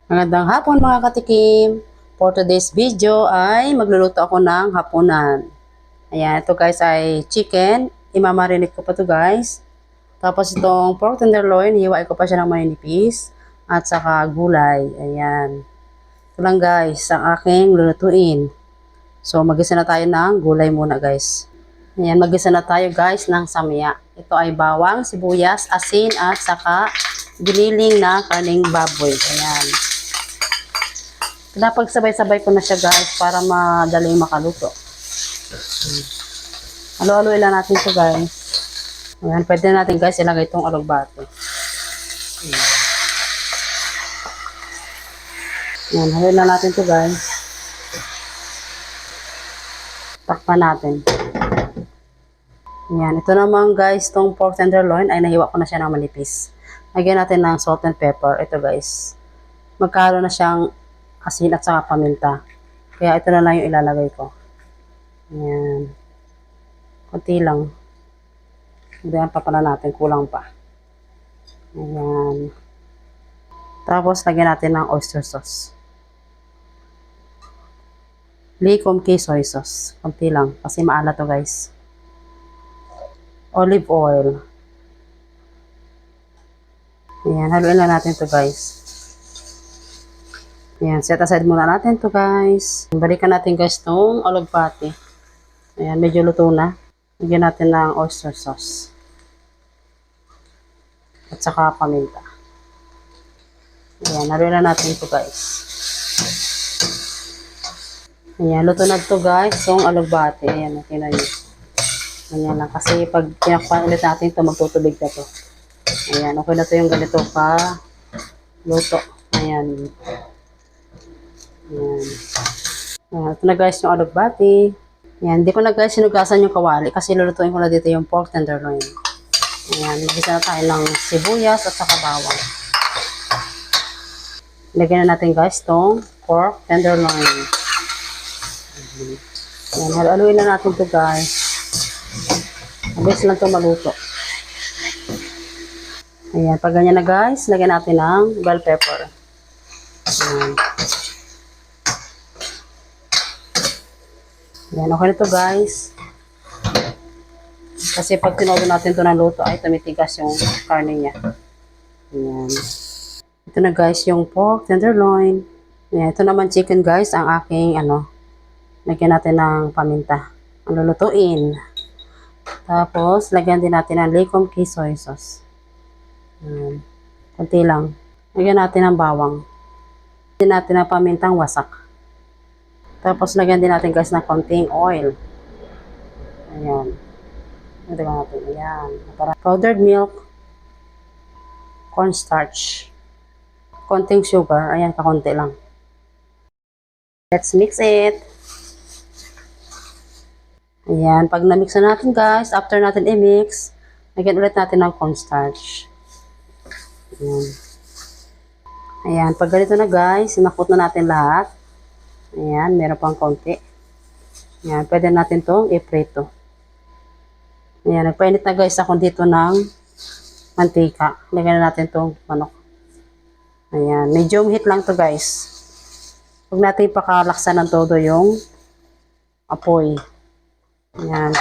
Magandang hapon mga katikim. For today's video ay magluluto ako ng hapunan. Ayan, ito guys ay chicken. Imamarinate ko pa to guys. Tapos itong pork tenderloin, hiwain ko pa siya ng maninipis. At saka gulay. Ayan. Ito lang guys, ang aking lulutuin. So magisa na tayo ng gulay muna guys. Ayan, magisa na tayo guys ng samya. Ito ay bawang, sibuyas, asin at saka giniling na karning baboy. Ayan. Napagsabay-sabay ko na siya guys para madaling makaluto. Halo-haloy lang natin ito guys. Ayan, pwede na natin guys ilagay itong alugbate. Ayan, haloy na natin ito guys. Takpan natin. Ayan, ito naman guys, itong pork tenderloin ay nahiwa ko na siya ng manipis. Lagyan natin ng salt and pepper. Ito guys. Magkalo na siyang asin at saka paminta. Kaya ito na lang yung ilalagay ko. Ayan. Kunti lang. Ayan pa pala natin. Kulang pa. Ayan. Tapos, lagyan natin ng oyster sauce. Likom key soy sauce. Kunti lang. Kasi maalat to guys. Olive oil. Ayan. Haluin lang natin to guys. Ayan, set aside muna natin to guys. Balikan natin guys tong alugbate. Ayan, medyo luto na. Lagyan natin ng oyster sauce. At saka paminta. Ayan, haluin na natin to guys. Ayan, luto na to guys tong alugbate. Ayan, nakita nyo. Ayan lang, kasi pag pinakpan ulit natin to, magtutubig na to. Ayan, okay na to yung ganito pa luto. Ayan. Ayan. Ayan. Ito na guys yung alugbati. Ayan. Hindi ko na guys sinugasan yung kawali kasi lulutuin ko na dito yung pork tenderloin. Ayan. Nagisa na tayo ng sibuyas at saka bawang. Lagyan na natin guys tong pork tenderloin. Ayan. Haluin na natin to guys. Mabilis lang to maluto. Ayan. Pag ganyan na guys, lagyan natin ng bell pepper. Ayan. Yan, okay na to guys. Kasi pag tinodo natin to ng luto ay tumitigas yung karne niya. Yan. Ito na guys yung pork tenderloin. Yan, ito naman chicken guys, ang aking lagyan natin ng paminta. Ang lulutuin. Tapos, lagyan din natin ng likom key soy sauce. Yan. Kunti lang. Lagyan natin ng bawang. Lagyan natin ng pamintang wasak. Tapos, lagyan din natin guys ng konting oil. Ayan. Lagyan natin. Ayan. Powdered milk. Cornstarch. Konting sugar. Ayan, kakunti lang. Let's mix it. Ayan. Pag na-mix na natin guys, after natin i-mix, lagyan ulit natin ng cornstarch. Ayan. Ayan. Pag ganito na guys, sinakot na natin lahat. Ayan, meron pang konti. Ayan, pwede natin itong i-prito. Ayan, nagpainit na guys ako dito ng mantika. Lagyan na natin itong manok. Ayan, medium heat lang to guys. Huwag natin pakalaksan ng todo yung apoy. Ayan.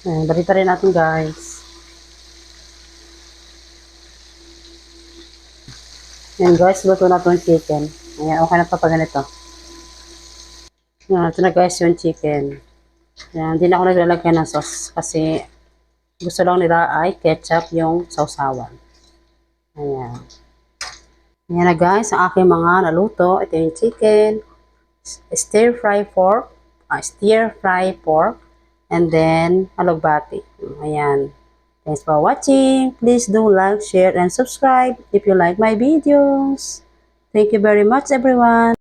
Ayan, balita rin natin guys. Ayan guys, luto na itong chicken. Ayan, okay na ito pag ganito. Ayan, ito na guys yung chicken. Ayan, hindi na ako naglalagyan ng sauce kasi gusto lang nila ay ketchup yung sausawan. Ayan. Ayan na guys, ang aking mga naluto. Ito yung chicken, stir fry pork, and then alugbati. Ayan. Thanks for watching. Please do like, share, and subscribe if you like my videos. Thank you very much, everyone.